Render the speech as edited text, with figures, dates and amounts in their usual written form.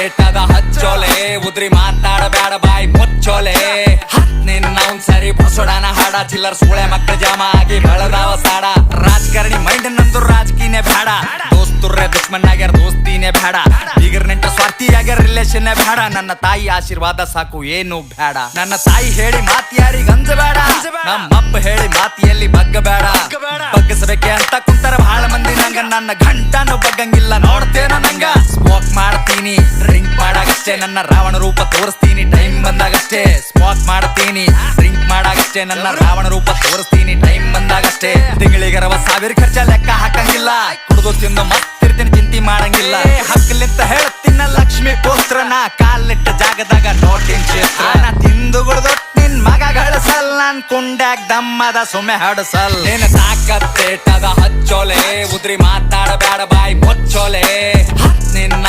ತಾಕತ್ತೇಟದ ಹಚ್ಚೋಲೆ ಉದ್ರಿ ಮಾತಾಡಬೇಡ ಬಾಯಿ ಮುಚ್ಚೋಲೆ ನಿನ್ನ ಸರಿ ಬಸೋಡನ ಹಾಡ ಚಿಲ್ಲರ್ ಸೂಳೆ ಮಕ್ಕಳ ಜಾಮ ಆಗಿ ಬೆಳದಾವ ಸಾಡ ರಾಜಕಾರಣಿ ಮೈಂಡ್ ನಂದು ರಾಜಕೀಯನೇ ಬೇಡ ದೋಸ್ತುರ್ರೆ ದುಶ್ಮನ್ ಆಗ್ಯಾರ ದೋಸ್ತಿನೇ ಬೇಡ ಈಗರ್ ನೆಂಟ ಸ್ವಾರ್ಥಿ ಆಗ್ಯಾರ ರಿಲೇಷನ್ ಬೇಡ ನನ್ನ ತಾಯಿ ಆಶೀರ್ವಾದ ಸಾಕು ಏನು ಬೇಡ ನನ್ನ ತಾಯಿ ಹೇಳಿ ಮಾತ್ ಯಾರಿಗ ಅಂಜಬೇಡ ನಮ್ಮಪ್ಪ ಹೇಳಿ ಮಾತಿಯಲ್ಲಿ ಬಗ್ಗಬೇಡ ಬಗ್ಗಿಸಬೇಕೆ ಅಂತ ಕುಂತರ ಬಹಳ ಮಂದಿ ನಂಗ ನನ್ನ ಗಂಟನು ಬಗ್ಗಂಗಿಲ್ಲ ನೋಡ್ತೇನೋ ನಂಗ ಸ್ಮೋಕ್ ಮಾಡ್ತೀನಿ ಡ್ರಿಂಕ್ ಮಾಡಾಗಷ್ಟೇ ನನ್ನ ರಾವಣ ರೂಪ ತೋರಿಸ್ತೀನಿ ಟೈಮ್ ಬಂದಾಗಷ್ಟೇ ಸ್ಮೋಕ್ ಮಾಡ್ತೀನಿ ಡ್ರಿಂಕ್ ಮಾಡಾಗಷ್ಟೇ ನನ್ನ ರಾವಣ ರೂಪ ತೋರಿಸ್ತೀನಿ ಟೈಮ್ ಬಂದಾಗಷ್ಟೇ ತಿಂಗಳಿಗೆ 60,000 ಖರ್ಚ ಲೆಕ್ಕ ಹಾಕಂಗಿಲ್ಲ ಕುಡ್ದು ತಿಂದು ಮತ್ತಿರ್ತೀನಿ ಚಿಂತೆ ಮಾಡಂಗಿಲ್ಲ ಹಕ್ಕಲಿಂತ ಹೇಳ್ತೀನ ಲಕ್ಷ್ಮಿ ಪುತ್ರನ ಕಾಲಿಟ್ಟ ಜಾಗದಾಗ ನೋಟಿನ ಚಿತ್ರ ತಿಂದು ಗುಡ್ದು ನಿನ್ ಮಗ ಗಳಿಸಲ್ ನನ್ ಕುಂಡ್ಯಾಗ ದಮ್ಮದ ಸುಮ್ಮೆ ಹಡಸಲ್ ನಿನ್ನ ತಾಕತ್ತೇಟದ ಹಚ್ಚೋಲೆ ಉದ್ರಿ ಮಾತಾಡಬೇಡ ಬಾಯಿ ಮುಚ್ಚೋಲೆ ನಿನ್ನ